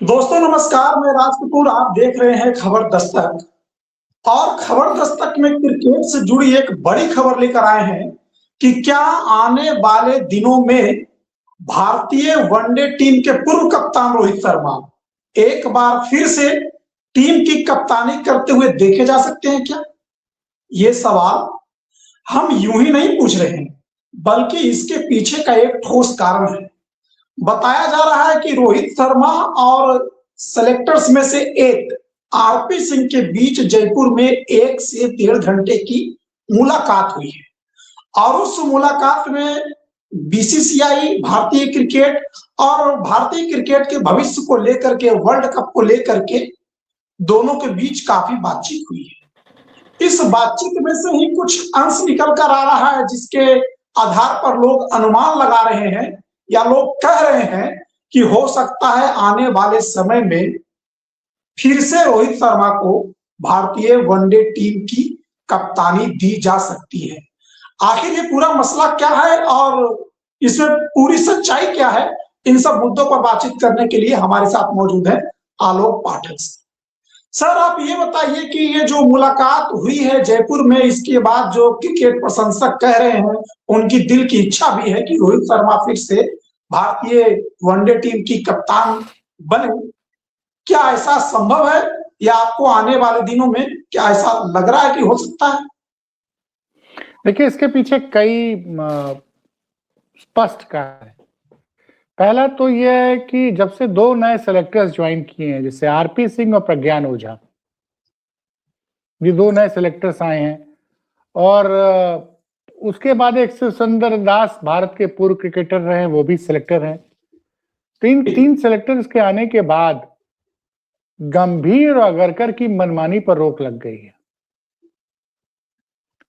दोस्तों नमस्कार, मैं राज कपूर। आप देख रहे हैं खबर दस्तक। और खबर दस्तक में क्रिकेट से जुड़ी एक बड़ी खबर लेकर आए हैं कि क्या आने वाले दिनों में भारतीय वनडे टीम के पूर्व कप्तान रोहित शर्मा एक बार फिर से टीम की कप्तानी करते हुए देखे जा सकते हैं क्या? ये सवाल हम यूं ही नहीं पूछ रहे हैं, बल्कि इसके पीछे का एक ठोस कारण है। बताया जा रहा है कि रोहित शर्मा और सेलेक्टर्स में से एक आरपी सिंह के बीच जयपुर में 1 से 1.5 घंटे की मुलाकात हुई है और उस मुलाकात में बीसीसीआई, भारतीय क्रिकेट और भारतीय क्रिकेट के भविष्य को लेकर के, वर्ल्ड कप को लेकर के दोनों के बीच काफी बातचीत हुई है। इस बातचीत में से ही कुछ अंश निकल कर आ रहा है, जिसके आधार पर लोग अनुमान लगा रहे हैं या लोग कह रहे हैं कि हो सकता है आने वाले समय में फिर से रोहित शर्मा को भारतीय वनडे टीम की कप्तानी दी जा सकती है। आखिर ये पूरा मसला क्या है और इसमें पूरी सच्चाई क्या है, इन सब मुद्दों पर बातचीत करने के लिए हमारे साथ मौजूद है आलोक पाठक। सर, आप ये बताइए कि ये जो मुलाकात हुई है जयपुर में, इसके बाद जो क्रिकेट प्रशंसक कह रहे हैं, उनकी दिल की इच्छा भी है कि रोहित शर्मा फिर से भारतीय वनडे टीम की कप्तान बने। क्या ऐसा संभव है या आपको आने वाले दिनों में क्या ऐसा लग रहा है कि हो सकता है? देखिए, इसके पीछे कई स्पष्ट कारण है। पहला तो यह है कि जब से दो नए सेलेक्टर्स ज्वाइन किए हैं, जैसे आरपी सिंह और प्रज्ञान ओझा, ये दो नए सेलेक्टर्स आए हैं। और उसके बाद एक सुंदर दास, भारत के पूर्व क्रिकेटर रहे, वो भी सेलेक्टर हैं। तीन सेलेक्टर्स के आने के बाद गंभीर और अगरकर की मनमानी पर रोक लग गई है।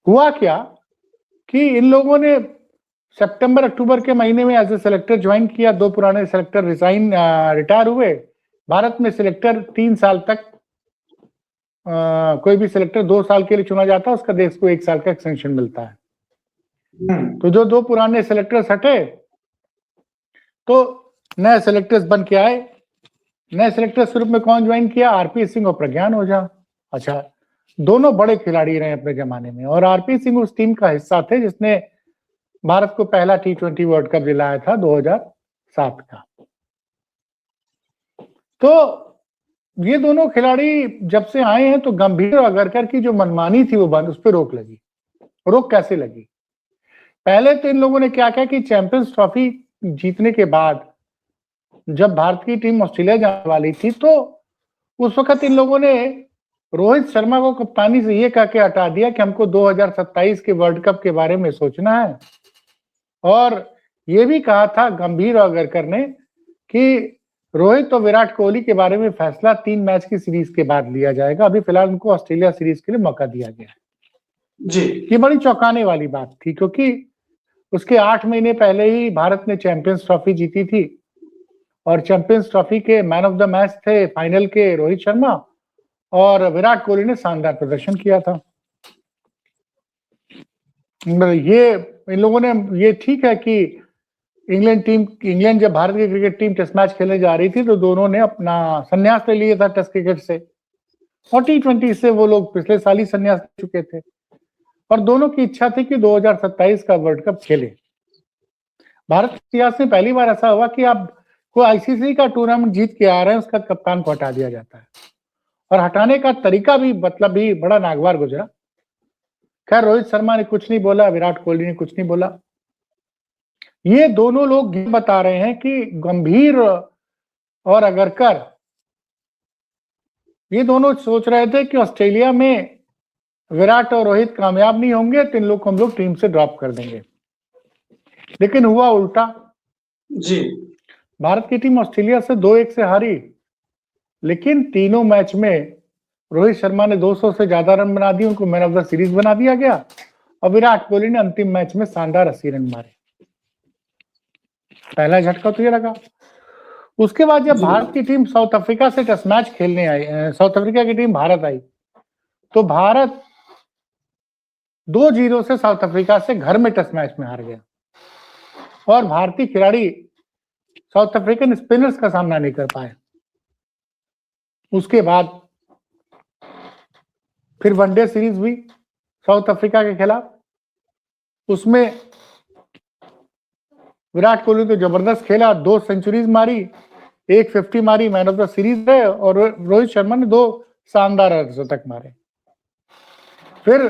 हुआ क्या कि इन लोगों ने सितंबर अक्टूबर के महीने में एज ए सेलेक्टर ज्वाइन किया। दो पुराने सेलेक्टर रिटायर हुए। भारत में सेलेक्टर 3 साल तक, कोई भी सेलेक्टर 2 साल के लिए चुना जाता है, उसका देश को 1 साल का एक्सटेंशन मिलता है। तो जो दो पुराने सेलेक्टर्स हटे तो नए सेलेक्टर्स बन के आए। नए सेलेक्टर्स के रूप में कौन ज्वाइन किया? आरपी सिंह और प्रज्ञान ओझा। अच्छा, दोनों बड़े खिलाड़ी रहे अपने जमाने में, और आरपी सिंह उस टीम का हिस्सा थे जिसने भारत को पहला T20 वर्ल्ड कप दिलाया था 2007 का। तो ये दोनों खिलाड़ी जब से आए हैं तो गंभीर और अगरकर की जो मनमानी थी वो बंद, उस पर रोक लगी। रोक कैसे लगी? पहले तो इन लोगों ने क्या किया कि चैंपियंस ट्रॉफी जीतने के बाद जब भारत की टीम ऑस्ट्रेलिया जाने वाली थी, तो उस वक्त इन लोगों ने रोहित शर्मा को कप्तानी से ये कह के हटा दिया कि हमको 2027 के वर्ल्ड कप के बारे में सोचना है। और ये भी कहा था गंभीर और अगरकर ने कि रोहित और विराट कोहली के बारे में फैसला 3 मैच की सीरीज के बाद लिया जाएगा। अभी फिलहाल उनको ऑस्ट्रेलिया सीरीज के लिए मौका दिया गया है जी। ये बड़ी चौंकाने वाली बात थी, क्योंकि उसके 8 महीने पहले ही भारत ने चैंपियंस ट्रॉफी जीती थी और चैंपियंस ट्रॉफी के मैन ऑफ द मैच थे फाइनल के रोहित शर्मा, और विराट कोहली ने शानदार प्रदर्शन किया था। ये इन लोगों ने, ये ठीक है कि इंग्लैंड जब भारत की क्रिकेट टीम टेस्ट मैच खेलने जा रही थी तो दोनों ने अपना संन्यास ले लिया था टेस्ट क्रिकेट से, और T20 से वो लोग पिछले साल ही संन्यास ले चुके थे, और दोनों की इच्छा थी कि 2027 का वर्ल्ड कप खेले। भारत के इतिहास में पहली बार ऐसा हुआ कि आप कोई आईसीसी का टूर्नामेंट जीत के आ रहे हैं, उसका कप्तान को हटा दिया जाता है, और हटाने का तरीका भी भी बड़ा नागवार गुजरा। खैर, रोहित शर्मा ने कुछ नहीं बोला, विराट कोहली ने कुछ नहीं बोला। ये दोनों लोग ये बता रहे हैं कि गंभीर और अगरकर, ये दोनों सोच रहे थे कि ऑस्ट्रेलिया में विराट और रोहित कामयाब नहीं होंगे तो इन लोग को हम लोग टीम से ड्रॉप कर देंगे। लेकिन हुआ उल्टा जी। भारत की टीम ऑस्ट्रेलिया से 2-1 से हारी, लेकिन तीनों मैच में रोहित शर्मा ने 200 से ज्यादा रन बना दिए, उनको मैन ऑफ द सीरीज बना दिया गया, और विराट कोहली ने अंतिम मैच में शानदार 80 रन मारे। पहला झटका तो ये लगा। उसके बाद जब भारत की टीम साउथ अफ्रीका से टेस्ट मैच खेलने आई, साउथ अफ्रीका की टीम भारत आई, तो भारत 2-0 से साउथ अफ्रीका से घर में टेस्ट मैच में हार गया, और भारतीय खिलाड़ी साउथ अफ्रीकन स्पिनर्स का सामना नहीं कर पाए। उसके बाद फिर वनडे सीरीज हुई साउथ अफ्रीका के खिलाफ, उसमें विराट कोहली तो जबरदस्त खेला, 2 सेंचुरीज मारी, 1 50 मारी, मैन ऑफ द सीरीज है, और रोहित शर्मा ने 2 शानदार अर्धशतक मारे। फिर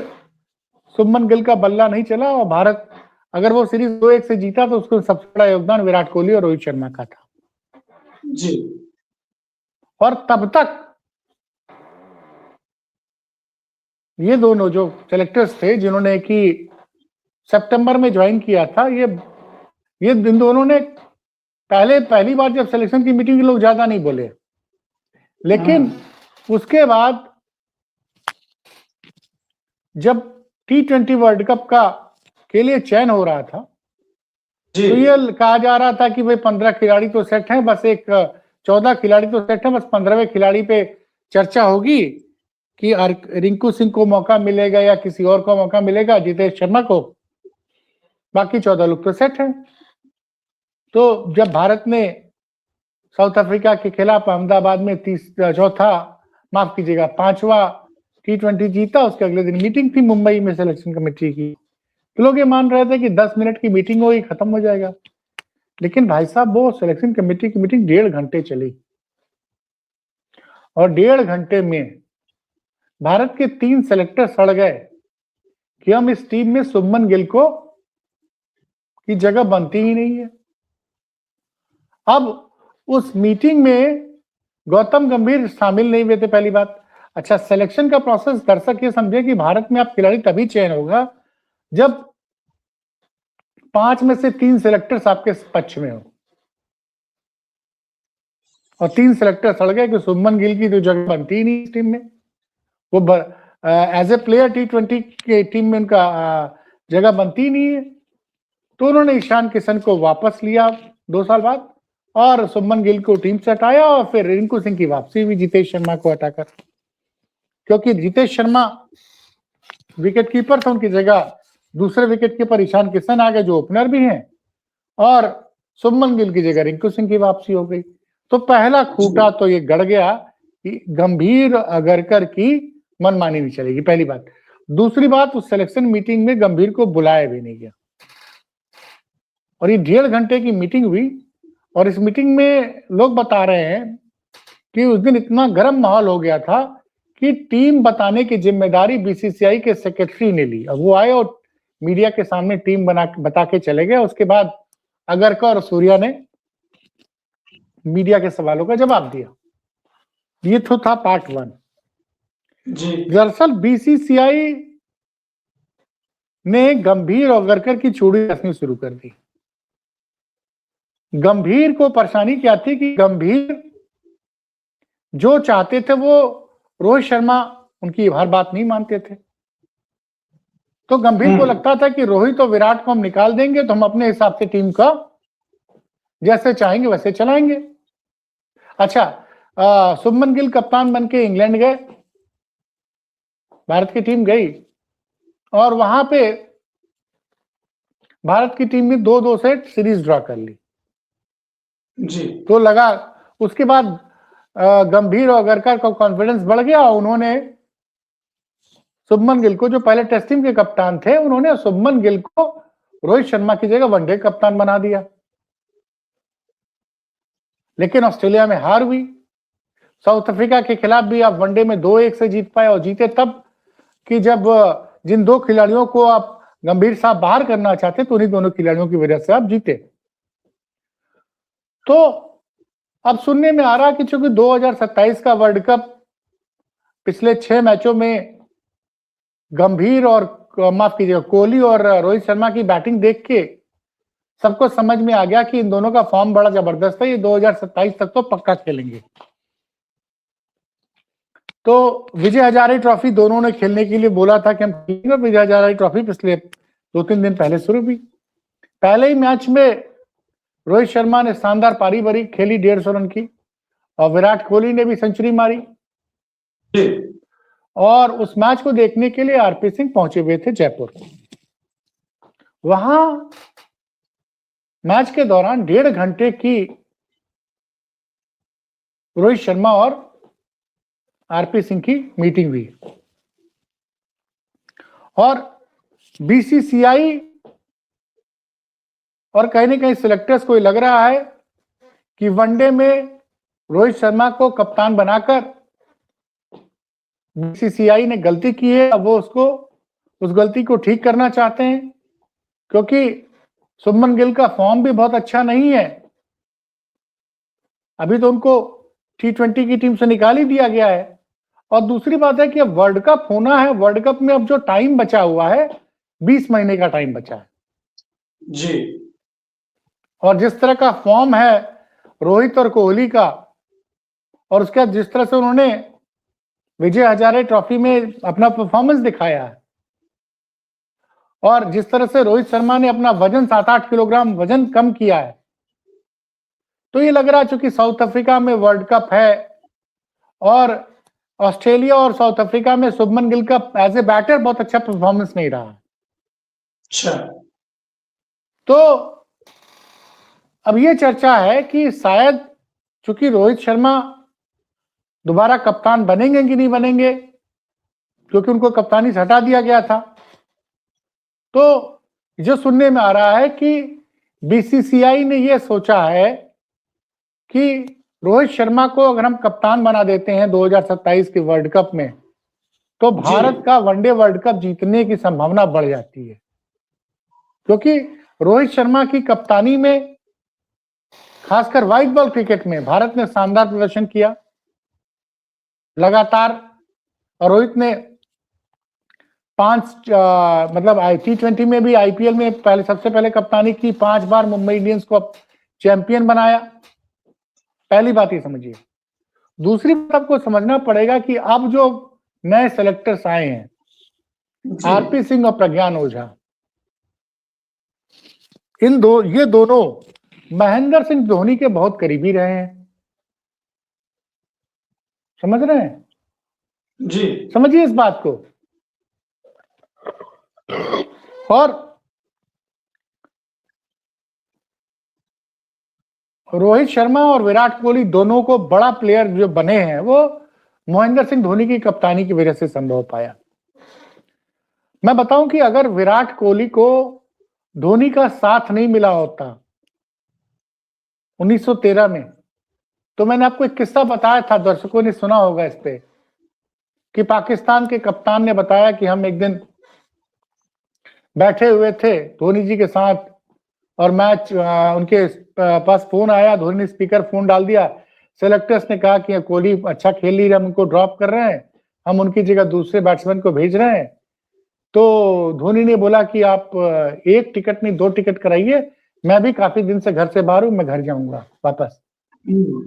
शुभमन गिल का बल्ला नहीं चला और भारत अगर वो सीरीज 2-1 से जीता तो उसको सबसे बड़ा योगदान विराट कोहली और रोहित शर्मा का था जी। और तब तक ये दोनों जो सेलेक्टर्स थे जिन्होंने कि सितंबर में ज्वाइन किया था, ये इन दोनों ने पहली बार जब सिलेक्शन की मीटिंग लोग ज्यादा नहीं बोले, लेकिन उसके बाद जब T20 वर्ल्ड कप के लिए चयन हो रहा था तो ये कहा जा रहा था कि भाई 15 खिलाड़ी तो सेट हैं, बस 14 खिलाड़ी तो सेट हैं, बस 15वें खिलाड़ी पे चर्चा होगी कि रिंकू सिंह को मौका मिलेगा या किसी और को मौका मिलेगा, जितेश शर्मा को, बाकी 14 लोग तो सेट हैं। तो जब भारत ने साउथ अफ्रीका के खिलाफ अहमदाबाद में 5वां T20 जीता, उसके अगले दिन मीटिंग थी मुंबई में सिलेक्शन कमेटी की, तो लोग ये मान रहे थे कि 10 मिनट की मीटिंग होगी, खत्म हो जाएगा। लेकिन भाई साहब वो सिलेक्शन कमेटी की मीटिंग 1.5 घंटे चली और 1.5 घंटे में भारत के 3 सेलेक्टर सड़ गए कि हम इस टीम में शुभमन गिल की जगह बनती ही नहीं है। अब उस मीटिंग में गौतम गंभीर शामिल नहीं हुए थे, पहली बात। अच्छा, सिलेक्शन का प्रोसेस दर्शक ये समझे कि भारत में आप खिलाड़ी तभी चयन होगा जब 5 में से 3 सेलेक्टर्स आपके पक्ष में हो, और 3 सेलेक्टर सड़ गए कि शुभमन गिल की तो जगह बनती ही नहीं इस टीम में। वो एज ए प्लेयर T20 के टीम में उनका जगह बनती ही नहीं है। तो उन्होंने ईशान किशन को वापस लिया 2 साल बाद और शुभमन गिल को टीम से हटाया, और फिर रिंकू सिंह की वापसी हुई जितेश शर्मा को हटाकर, क्योंकि जितेश शर्मा विकेट कीपर था, उनकी जगह दूसरे विकेट कीपर ईशान किशन आ गए जो ओपनर भी हैं, और शुभमन गिल की जगह रिंकू सिंह की वापसी हो गई। तो पहला खूंटा तो ये गड़ गया कि गंभीर अगरकर की मनमानी नहीं चलेगी, पहली बात। दूसरी बात, उस सिलेक्शन मीटिंग में गंभीर को बुलाया भी नहीं गया, और ये 1.5 घंटे की मीटिंग हुई, और इस मीटिंग में लोग बता रहे हैं कि उस दिन इतना गर्म माहौल हो गया था कि टीम बताने की जिम्मेदारी BCCI के सेक्रेटरी ने ली, और वो आए और मीडिया के सामने टीम बता के चले गए। उसके बाद अगरकर और सूर्या ने मीडिया के सवालों का जवाब दिया। ये तो था पार्ट 1। दरअसल BCCI ने गंभीर और अगरकर की चूड़ी कसनी शुरू कर दी। गंभीर को परेशानी क्या थी कि गंभीर जो चाहते थे वो रोहित शर्मा उनकी हर बात नहीं मानते थे। तो गंभीर को लगता था कि रोहित और विराट को हम निकाल देंगे तो हम अपने हिसाब से टीम का जैसे चाहेंगे वैसे चलाएंगे। अच्छा, शुभमन गिल कप्तान बन के इंग्लैंड गए, भारत की टीम गई और वहां पे भारत की टीम ने 2-2 से सीरीज ड्रॉ कर ली जी। तो लगा, उसके बाद गंभीर और अगरकर का कॉन्फिडेंस बढ़ गया। उन्होंने शुभमन गिल को, जो पहले टेस्ट टीम के कप्तान थे, उन्होंने शुभमन गिल को रोहित शर्मा की जगह वनडे कप्तान बना दिया। लेकिन ऑस्ट्रेलिया में हार हुई, साउथ अफ्रीका के खिलाफ भी आप वनडे में 2-1 से जीत पाए, और जीते तब कि जब जिन 2 खिलाड़ियों को आप गंभीर साहब बाहर करना चाहते तो उन्हीं दोनों खिलाड़ियों की वजह से आप जीते। तो अब सुनने में आ रहा कि चूंकि 2027 का वर्ल्ड कप पिछले 6 मैचों में गंभीर और माफ कीजिएगा कोहली और रोहित शर्मा की बैटिंग देख के सबको समझ में आ गया कि इन दोनों का फॉर्म बड़ा जबरदस्त है, ये 2027 तक तो पक्का खेलेंगे। तो विजय हजारे ट्रॉफी दोनों ने खेलने के लिए बोला था कि हम खेलेंगे। विजय हजारे ट्रॉफी पिछले 2-3 दिन पहले शुरू हुई। पहले ही मैच में रोहित शर्मा ने शानदार पारी भरी, खेली 150 रन की, और विराट कोहली ने भी सेंचुरी मारी। और उस मैच को देखने के लिए आरपी सिंह पहुंचे हुए थे जयपुर। वहां मैच के दौरान 1.5 घंटे की रोहित शर्मा और आरपी सिंह की मीटिंग हुई और बीसीसीआई और कहीं ना कहीं सिलेक्टर्स को लग रहा है कि वनडे में रोहित शर्मा को कप्तान बनाकर बीसीसीआई ने गलती की है, अब वो उस गलती को ठीक करना चाहते हैं, क्योंकि शुभमन गिल का फॉर्म भी बहुत अच्छा नहीं है। अभी तो उनको T20 की टीम से निकाल ही दिया गया है। और दूसरी बात है कि अब वर्ल्ड कप होना है, वर्ल्ड कप में अब जो टाइम बचा हुआ है 20 महीने का टाइम बचा है जी। और जिस तरह का फॉर्म है रोहित और कोहली का, और उसके बाद जिस तरह से उन्होंने विजय हजारे ट्रॉफी में अपना परफॉर्मेंस दिखाया है और जिस तरह से रोहित शर्मा ने अपना वजन 7-8 किलोग्राम वजन कम किया है, तो ये लग रहा है चूंकि साउथ अफ्रीका में वर्ल्ड कप है और ऑस्ट्रेलिया और साउथ अफ्रीका में शुभमन गिल का एज ए बैटर बहुत अच्छा परफॉर्मेंस नहीं रहा। अच्छा, तो अब ये चर्चा है कि शायद चूंकि रोहित शर्मा दोबारा कप्तान बनेंगे कि नहीं बनेंगे, क्योंकि उनको कप्तानी से हटा दिया गया था, तो जो सुनने में आ रहा है कि बीसीसीआई ने यह सोचा है कि रोहित शर्मा को अगर हम कप्तान बना देते हैं 2027 के वर्ल्ड कप में, तो भारत का वनडे वर्ल्ड कप जीतने की संभावना बढ़ जाती है, क्योंकि रोहित शर्मा की कप्तानी में खासकर व्हाइट बॉल क्रिकेट में भारत ने शानदार प्रदर्शन किया लगातार। और रोहित ने 5 मतलब T20 में भी, आईपीएल में सबसे पहले कप्तानी की, 5 बार मुंबई इंडियंस को चैंपियन बनाया। पहली बात ये समझिए। दूसरी बात आपको समझना पड़ेगा कि अब जो नए सेलेक्टर्स आए हैं, आरपी सिंह और प्रज्ञान ओझा, ये दोनों महेंद्र सिंह धोनी के बहुत करीबी रहे हैं। समझ रहे हैं जी, समझिए इस बात को। और रोहित शर्मा और विराट कोहली दोनों को बड़ा प्लेयर जो बने हैं वो महेंद्र सिंह धोनी की कप्तानी की वजह से संभव पाया। मैं बताऊं कि अगर विराट कोहली को धोनी का साथ नहीं मिला होता 1913 में, तो मैंने आपको एक किस्सा बताया था, दर्शकों ने सुना होगा इस पे, कि पाकिस्तान के कप्तान ने बताया कि हम एक दिन बैठे हुए थे धोनी जी के साथ और मैच उनके पास फोन आया, धोनी ने स्पीकर फोन डाल दिया, सेलेक्टर्स ने कहा कि कोहली अच्छा खेल नहीं रहा, हम उनको ड्रॉप कर रहे हैं, हम उनकी जगह दूसरे बैट्समैन को भेज रहे हैं। तो धोनी ने बोला कि आप 1 टिकट नहीं 2 टिकट कराइए, मैं भी काफी दिन से घर से बाहर हूं, मैं घर जाऊंगा वापस।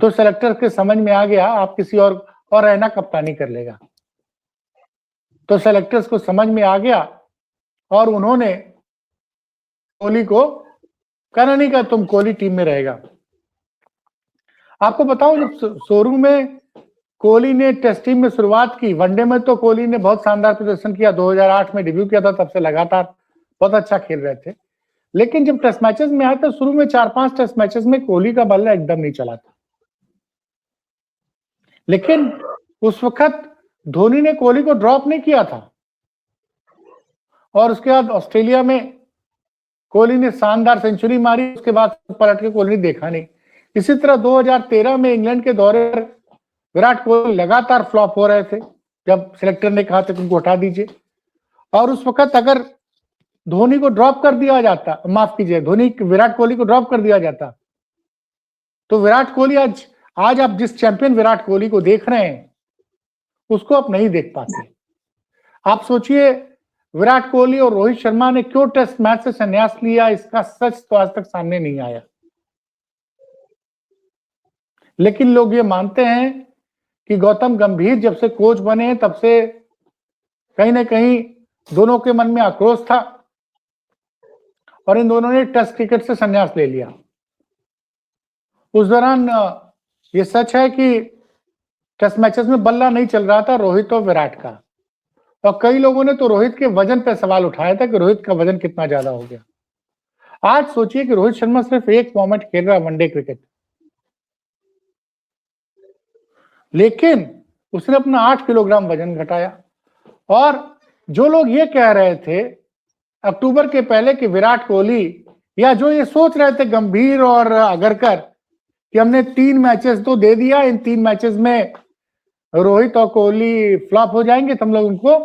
तो सेलेक्टर के समझ में आ गया आप किसी और रहना कप्तानी कर लेगा। तो सेलेक्टर्स को समझ में आ गया और उन्होंने कोहली को कहना नहीं कहा तुम कोहली टीम में रहेगा। आपको बताऊं जब शोरूम में कोहली ने टेस्ट टीम में शुरुआत की, वनडे में तो कोहली ने बहुत शानदार प्रदर्शन किया, 2008 में डेब्यू किया था, तब से लगातार बहुत अच्छा खेल रहे थे। लेकिन जब टेस्ट मैचेस में आए तो शुरू में 4-5 टेस्ट मैचेस में कोहली का बल्ला एकदम नहीं चला था। लेकिन उस वक्त धोनी ने कोहली को ड्रॉप नहीं किया था और उसके बाद ऑस्ट्रेलिया में कोहली ने शानदार सेंचुरी मारी, उसके बाद पलट के कोहली ने देखा नहीं। इसी तरह 2013 में इंग्लैंड के दौरे पर विराट कोहली लगातार फ्लॉप हो रहे थे, जब सिलेक्टर ने कहा था कि उनको हटा दीजिए। और उस वक्त अगर धोनी को ड्रॉप कर दिया जाता, माफ कीजिए, विराट कोहली को ड्रॉप कर दिया जाता, तो विराट कोहली आज आप जिस चैंपियन विराट कोहली को देख रहे हैं उसको आप नहीं देख पाते। आप सोचिए विराट कोहली और रोहित शर्मा ने क्यों टेस्ट मैच से संन्यास लिया, इसका सच तो आज तक सामने नहीं आया। लेकिन लोग ये मानते हैं कि गौतम गंभीर जब से कोच बने तब से कहीं ना कहीं दोनों के मन में आक्रोश था और इन दोनों ने टेस्ट क्रिकेट से संन्यास ले लिया। उस दौरान ये सच है कि टेस्ट मैचेस में बल्ला नहीं चल रहा था रोहित और विराट का, और कई लोगों ने तो रोहित के वजन पर सवाल उठाया था कि रोहित का वजन कितना ज्यादा हो गया। आज सोचिए कि रोहित शर्मा सिर्फ एक फॉर्मेट खेल रहा है, वनडे क्रिकेट, लेकिन उसने अपना 8 किलोग्राम वजन घटाया। और जो लोग ये कह रहे थे अक्टूबर के पहले कि विराट कोहली, या जो ये सोच रहे थे गंभीर और अगरकर कि हमने 3 मैचेस तो दे दिया, इन 3 मैचेस में रोहित और कोहली फ्लॉप हो जाएंगे तो हम लोग उनको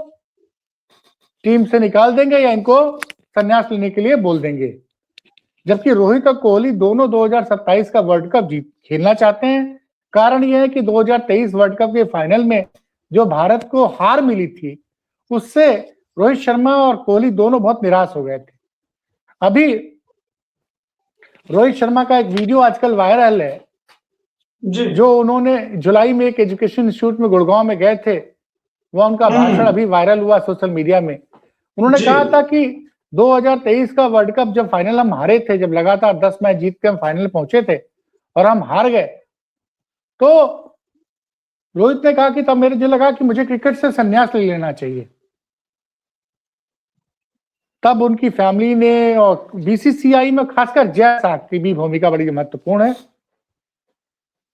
टीम से निकाल देंगे या इनको संन्यास लेने के लिए बोल देंगे। जबकि रोहित और कोहली दोनों 2027 का वर्ल्ड कप खेलना चाहते हैं। कारण यह है कि 2023 वर्ल्ड कप के फाइनल में जो भारत को हार मिली थी, उससे रोहित शर्मा और कोहली दोनों बहुत निराश हो गए थे। अभी रोहित शर्मा का एक वीडियो आजकल वायरल है, जो उन्होंने जुलाई में एक एजुकेशन इंस्टीट्यूट में गुड़गांव में गए थे, वह उनका भाषण अभी वायरल हुआ सोशल मीडिया में। उन्होंने कहा था कि 2023 का वर्ल्ड कप जब फाइनल हम हारे थे, जब लगातार 10 मैच जीत के हम फाइनल पहुंचे थे और हम हार गए, तो रोहित ने कहा कि तब मेरे जो लगा कि मुझे क्रिकेट से संन्यास ले लेना चाहिए। तब उनकी फैमिली ने और बीसीसीआई में खासकर जय शाह की भी भूमिका बड़ी महत्वपूर्ण है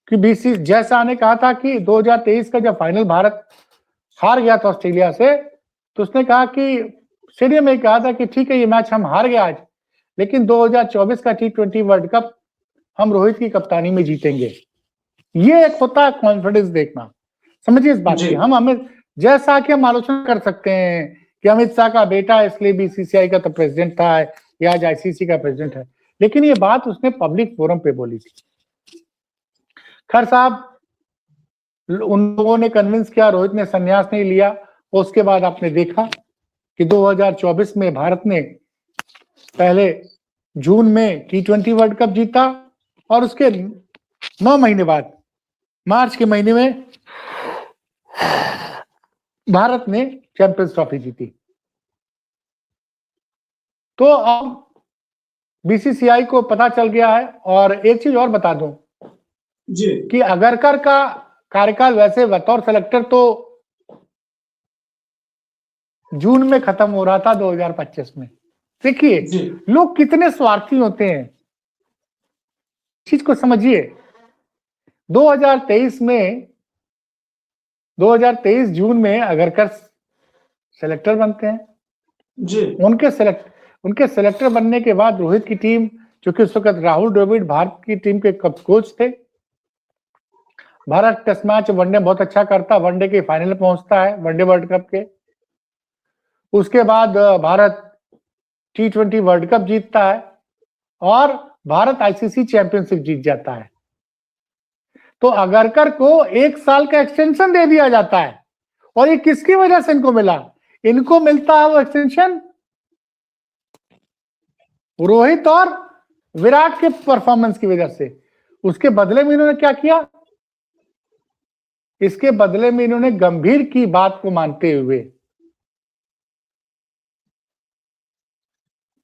कि जय शाह ने कहा था कि 2023 का जब फाइनल भारत हार गया था ऑस्ट्रेलिया से, तो उसने कहा कि स्टेडियम में कहा था कि ठीक है ये मैच हम हार गए आज, लेकिन 2024 का T20 वर्ल्ड कप हम रोहित की कप्तानी में जीतेंगे। ये एक होता है कॉन्फिडेंस देखना। समझिए इस बात की। हम अमित जय शाह की हम आलोचना कर सकते हैं कि अमित शाह का बेटा इसलिए बीसीसीआई का तो प्रेसिडेंट था या आज आईसीसी का प्रेसिडेंट है, लेकिन ये बात उसने पब्लिक फोरम पे बोली थी। खैर साहब, उन लोगों ने कन्विंस किया, रोहित ने संन्यास नहीं लिया। उसके बाद आपने देखा कि 2024 में भारत ने पहले जून में T20 वर्ल्ड कप जीता और उसके 9 महीने बाद मार्च के महीने में भारत ने चैंपियंस ट्रॉफी जीती। तो अब बीसीसीआई को पता चल गया है। और एक चीज और बता दूं कि अगरकर का कार्यकाल वैसे बतौर सेलेक्टर तो जून में खत्म हो रहा था 2025 में। देखिए लोग कितने स्वार्थी होते हैं, चीज को समझिए। 2023 जून में अगरकर सेलेक्टर बनते हैं जी। उनके सेलेक्टर बनने के बाद रोहित की टीम, चूंकि उस वक्त राहुल द्रविड़ भारत की टीम के कोच थे, भारत टेस्ट मैच वनडे बहुत अच्छा करता, वनडे के फाइनल पहुंचता है वनडे वर्ल्ड कप के। उसके बाद भारत T20 वर्ल्ड कप जीतता है और भारत आईसीसी चैंपियनशिप जीत जाता है। तो अगरकर को 1 साल का एक्सटेंशन दे दिया जाता है। और ये किसकी वजह से इनको मिला? इनको मिलता है वो एक्सटेंशन रोहित और विराट के परफॉर्मेंस की वजह से। उसके बदले में इन्होंने क्या किया? इसके बदले में इन्होंने गंभीर की बात को मानते हुए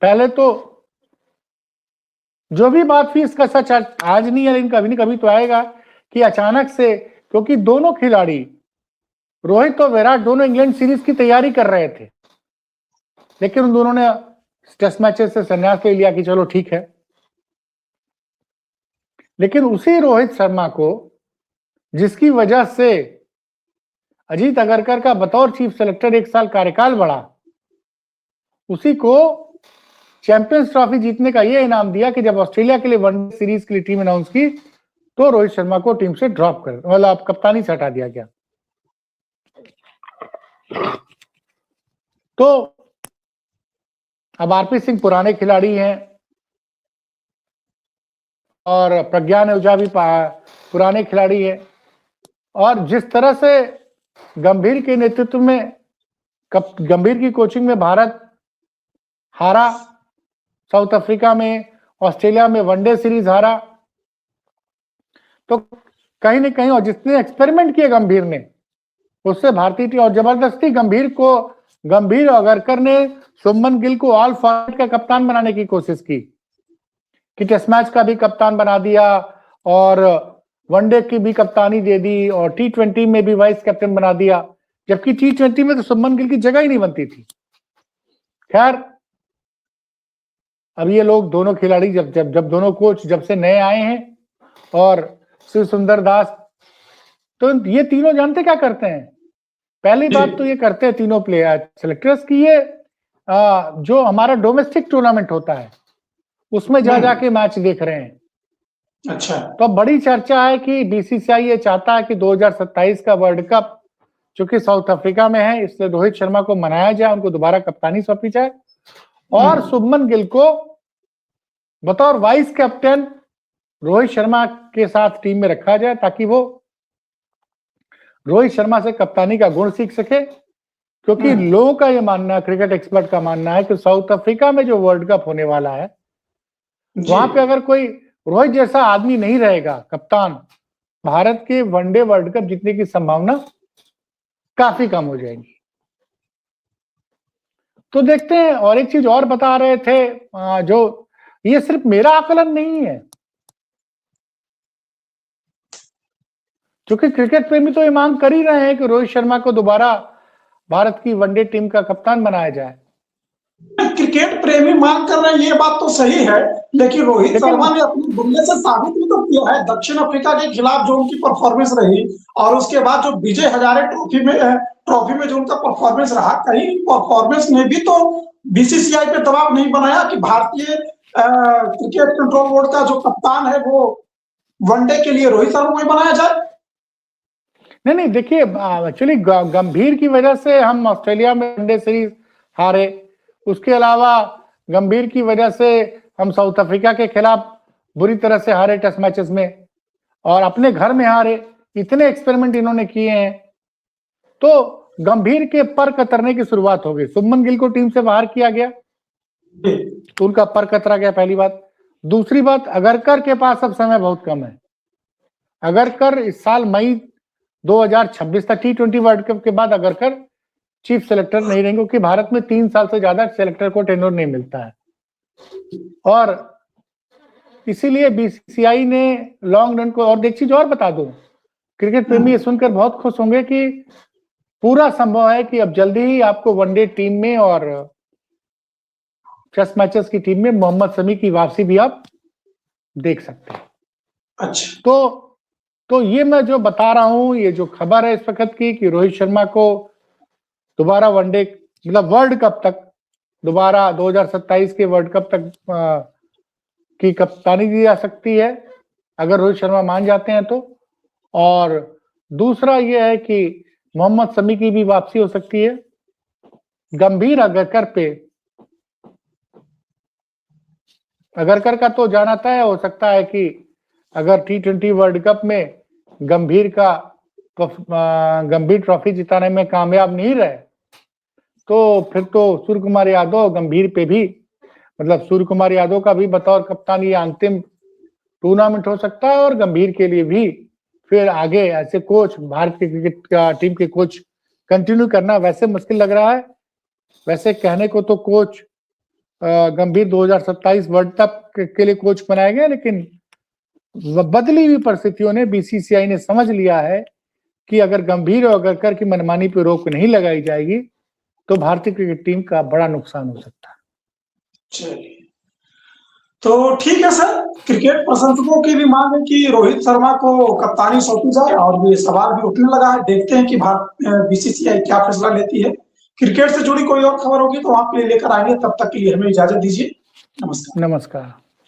पहले तो जो भी बात थी इसका सच आज नहीं है, लेकिन कभी न कभी तो आएगा कि अचानक से, क्योंकि दोनों खिलाड़ी रोहित और विराट दोनों इंग्लैंड सीरीज की तैयारी कर रहे थे, लेकिन उन दोनों ने टेस्ट मैचेस से संन्यास ले लिया कि चलो ठीक है। लेकिन उसी रोहित शर्मा को, जिसकी वजह से अजीत अगरकर का बतौर चीफ सेलेक्टर 1 साल कार्यकाल बढ़ा, उसी को चैंपियंस ट्रॉफी जीतने का यह इनाम दिया कि जब ऑस्ट्रेलिया के लिए वनडे सीरीज के लिए टीम अनाउंस की तो रोहित शर्मा को टीम से ड्रॉप कर, मतलब कप्तानी से हटा दिया गया। तो अब आरपी सिंह पुराने खिलाड़ी हैं और प्रज्ञान ओझा भी पुराने खिलाड़ी है। और जिस तरह से गंभीर के नेतृत्व में, गंभीर की कोचिंग में भारत हारा, साउथ अफ्रीका में, ऑस्ट्रेलिया में वनडे सीरीज हारा, तो कहीं ना कहीं, और जितने एक्सपेरिमेंट किए गंभीर ने, उससे भारतीय टीम, और जबरदस्ती गंभीर अगरकर ने शुभमन गिल को ऑल फॉर्मेट का कप्तान बनाने की कोशिश की कि टेस्ट मैच का भी कप्तान बना दिया और वनडे की भी कप्तानी दे दी और T20 में भी वाइस कैप्टन बना दिया, जबकि T20 में तो शुभमन गिल की जगह ही नहीं बनती थी। खैर, अब ये लोग दोनों खिलाड़ी जब दोनों कोच जब से नए आए हैं और शिव सुंदर दास, तो ये तीनों जानते क्या करते हैं? पहली बात तो ये करते हैं तीनों प्लेयर सेलेक्टर्स की, ये जो हमारा डोमेस्टिक टूर्नामेंट होता है उसमें जा जाके मैच देख रहे हैं। अच्छा। तो बड़ी चर्चा है कि बीसीसीआई ये चाहता है कि 2027 का वर्ल्ड कप चूंकि साउथ अफ्रीका में है, इसलिए रोहित शर्मा को मनाया जाए, उनको दोबारा कप्तानी सौंपी जाए और शुभमन गिल को बतौर वाइस कैप्टन रोहित शर्मा के साथ टीम में रखा जाए ताकि वो रोहित शर्मा से कप्तानी का गुण सीख सके। क्योंकि लोगों का ये मानना है, क्रिकेट एक्सपर्ट का मानना है कि साउथ अफ्रीका में जो वर्ल्ड कप होने वाला है वहां पे अगर कोई रोहित जैसा आदमी नहीं रहेगा कप्तान, भारत के वनडे वर्ल्ड कप जीतने की संभावना काफी कम हो जाएगी। तो देखते हैं। और एक चीज और बता रहे थे, जो ये सिर्फ मेरा आकलन नहीं है, क्योंकि क्रिकेट प्रेमी तो ये मांग कर ही रहे हैं कि रोहित शर्मा को दोबारा भारत की वनडे टीम का कप्तान बनाया जाए। क्रिकेट प्रेमी मांग कर रहे हैं, ये बात तो सही है, लेकिन रोहित शर्मा ने अपने बल्ले से साबित भी तो किया है। दक्षिण अफ्रीका के खिलाफ जो उनकी परफॉर्मेंस रही और उसके बाद जो विजय हजारे ट्रॉफी में जो उनका परफॉर्मेंस रहा, कहीं परफॉर्मेंस में भी तो बीसीसीआई पे दबाव नहीं बनाया कि भारतीय क्रिकेट कंट्रोल बोर्ड का जो कप्तान है वो वनडे के लिए रोहित शर्मा ही बनाया जाए। नहीं, देखिए एक्चुअली गंभीर की वजह से हम ऑस्ट्रेलिया में वनडे सीरीज हारे, उसके अलावा गंभीर की वजह से हम साउथ अफ्रीका के खिलाफ बुरी तरह से हारे टेस्ट मैचेस में और अपने घर में हारे। इतने एक्सपेरिमेंट इन्होंने किए हैं, तो गंभीर के पर कतरने की शुरुआत हो गई। शुभमन गिल को टीम से बाहर किया गया तो उनका पर कतरा गया, पहली बात। दूसरी बात, अगरकर के पास अब समय बहुत कम है। अगरकर इस साल मई 2026 तक T20 वर्ल्ड कप के बाद अगरकर चीफ सेलेक्टर नहीं रहेंगे, क्योंकि भारत में 3 साल से ज्यादा सेलेक्टर को टेन्योर नहीं मिलता है। और इसीलिए बीसीसीआई ने लॉन्ग रन को, और एक चीज और बता दूं, क्रिकेट प्रेमी ये सुनकर बहुत खुश होंगे कि पूरा संभव है कि अब जल्दी ही आपको वनडे टीम में और टेस्ट मैचेस की टीम में मोहम्मद शमी की वापसी भी आप देख सकते हैं। अच्छा। तो ये मैं जो बता रहा हूं, ये जो खबर है इस वक्त की कि रोहित शर्मा को दोबारा वनडे मतलब वर्ल्ड कप तक दोबारा 2027 के वर्ल्ड कप तक की कप्तानी दी जा सकती है अगर रोहित शर्मा मान जाते हैं तो। और दूसरा ये है कि मोहम्मद शमी की भी वापसी हो सकती है। गंभीर अगरकर का तो जाना तय हो सकता है कि अगर T20 वर्ल्ड कप में गंभीर ट्रॉफी जिताने में कामयाब नहीं रहे तो फिर तो सूर्य कुमार यादव गंभीर पे भी, मतलब सूर्य कुमार यादव का भी बतौर कप्तान ये अंतिम टूर्नामेंट हो सकता है। और गंभीर के लिए भी फिर आगे ऐसे कोच, भारत के क्रिकेट का टीम के कोच कंटिन्यू करना वैसे मुश्किल लग रहा है। वैसे कहने को तो कोच गंभीर 2027 वर्ल्ड कप के लिए कोच बनाया गया, लेकिन बदली हुई परिस्थितियों ने बीसीसीआई ने समझ लिया है कि अगर गंभीर और अगरकर की मनमानी पर रोक नहीं लगाई जाएगी तो भारतीय क्रिकेट टीम का बड़ा नुकसान हो सकता है। चलिए, तो ठीक है सर, क्रिकेट प्रशंसकों की भी मांग है कि रोहित शर्मा को कप्तानी सौंपी जाए और ये सवाल भी उठने लगा है। देखते हैं कि बीसीसीआई क्या फैसला लेती है। क्रिकेट से जुड़ी कोई और खबर होगी तो आपके लिए लेकर आएंगे। तब तक के लिए हमें इजाजत दीजिए। नमस्कार। नमस्कार।